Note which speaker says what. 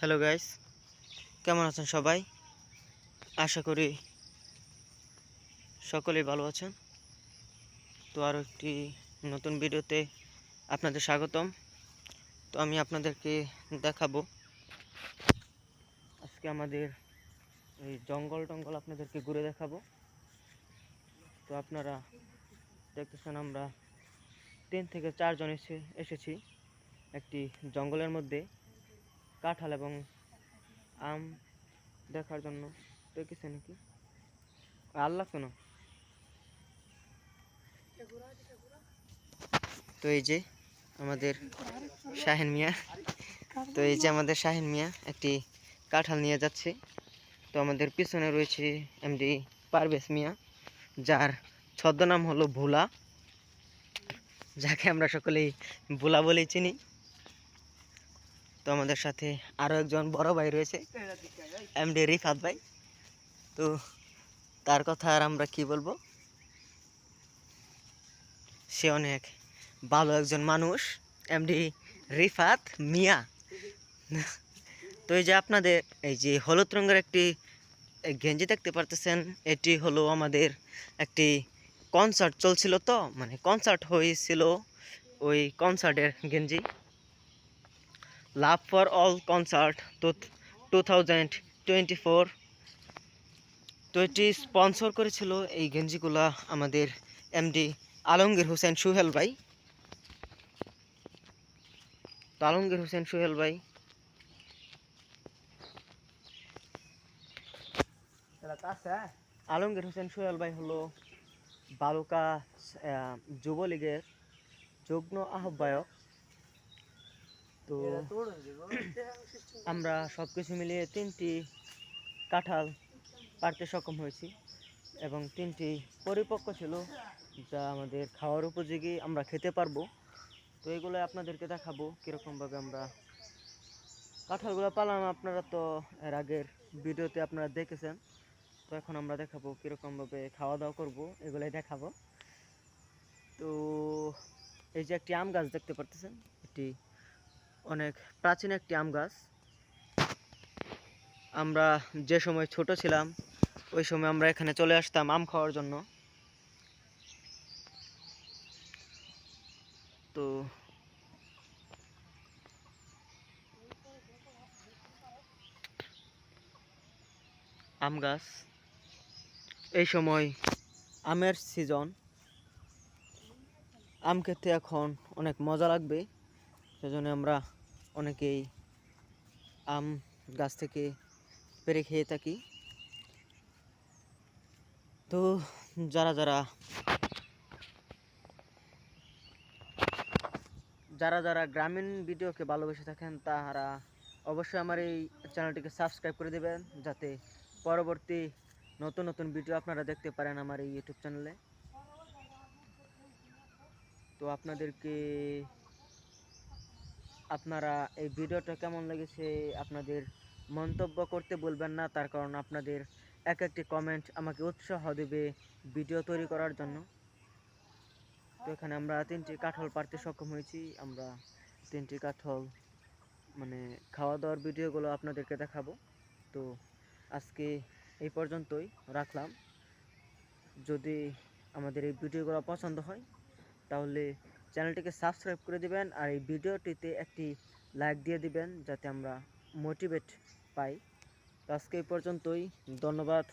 Speaker 1: Hello guys, কেমন আছেন সবাই? আশা করি সকলেই ভালো আছেন। তো আরও একটি নতুন ভিডিওতে আপনাদের স্বাগতম। তো আমি আপনাদেরকে দেখাবো আজকে আমাদের এই জঙ্গল টঙ্গল আপনাদেরকে ঘুরে দেখাবো। তো আপনারা দেখতেছেন আমরা 3 থেকে 4 জন এসেছি একটি জঙ্গলের মধ্যে কাঁঠাল এবং আম দেখার জন্য। দেখেছেন নাকি আল্লাহ কেন? তো এই যে আমাদের শাহিন মিয়া আমাদের শাহিন মিয়া একটি কাঁঠাল নিয়ে যাচ্ছে। তো আমাদের পিছনে রয়েছে এমডি পারভেজ মিয়া, যার ছদ্মনাম হলো ভোলা, যাকে আমরা সকলেই ভোলা বলেই চিনি। তো আমাদের সাথে আরও একজন বড় ভাই রয়েছে, এমডি রিফাত ভাই। তো তার কথা আর আমরা কি বলবো, সে অনেক ভালো একজন মানুষ, এমডি রিফাত মিয়া। তো এই যে আপনাদের এই যে হলুদ রঙের একটি গেঞ্জি দেখতে পারতেছেন, এটি হলো আমাদের একটি কনসার্ট চলছিল, তো মানে কনসার্ট হয়েছিল, ওই কনসার্টের গেঞ্জি। লাভ ফর অল কনসার্ট তো 2024। তো এটি স্পন্সর করেছিল এই গেঞ্জিগুলা আমাদের এমডি আলমগীর হোসেন সোহেল ভাই। তো আলমগীর হোসেন সোহেল ভাই আলমগীর হোসেন সোহেল ভাই হলো বালুকা যুবলীগের যুগ্ম আহ্বায়ক। তো আমরা সব কিছু মিলিয়ে 3টি কাঁঠাল পারতে সক্ষম হয়েছি এবং 3টি পরিপক্ক ছিল, যা আমাদের খাওয়ার উপযোগী, আমরা খেতে পারবো। তো এগুলো আপনাদেরকে দেখাবো কীরকমভাবে আমরা কাঁঠালগুলো পালাম। আপনারা তো এর আগের ভিডিওতে আপনারা দেখেছেন। তো এখন আমরা দেখাবো কীরকমভাবে খাওয়া দাওয়া করবো, এগুলাই দেখাবো। তো এই যে একটি আম গাছ দেখতে পারতেছেন, এটি অনেক প্রাচীন একটি আম গাছ। আমরা যে সময় ছোট ছিলাম ওই সময় আমরা এখানে চলে আসতাম আম খাওয়ার জন্য। তো আম গাছ, এই সময় আমের সিজন, আম খেতে এখন অনেক মজা লাগবে, সেজন্য আমরা অনেকেই আম গাছ থেকে পেড়ে খেয়ে থাকি। তো যারা যারা যারা যারা গ্রামীণ ভিডিওকে ভালোবেসে থাকেন তারা অবশ্যই আমার এই চ্যানেলটিকে সাবস্ক্রাইব করে দেবেন, যাতে পরবর্তী নতুন নতুন ভিডিও আপনারা দেখতে পারেন আমার এই ইউটিউব চ্যানেলে। তো আপনারা এই ভিডিওটা কেমন লেগেছে আপনাদের মন্তব্য করতে বলবেন না, তার কারণ আপনাদের এক একটি কমেন্ট আমাকে উৎসাহ দেবে ভিডিও তৈরি করার জন্য। তো এখানে আমরা 3টি কাঁঠাল পারতে সক্ষম হয়েছি। আমরা 3টি কাঁঠাল মানে খাওয়া দাওয়ার ভিডিওগুলো আপনাদেরকে দেখাবো। তো আজকে এই পর্যন্তই রাখলাম। যদি আমাদের এই ভিডিওগুলো পছন্দ হয় তাহলে চ্যানেলটিকে সাবস্ক্রাইব করে দিবেন, আর এই ভিডিওটিতে একটি লাইক দিয়ে দিবেন, যাতে আমরা মোটিভেট পাই। তো আজকে এই পর্যন্তই, ধন্যবাদ।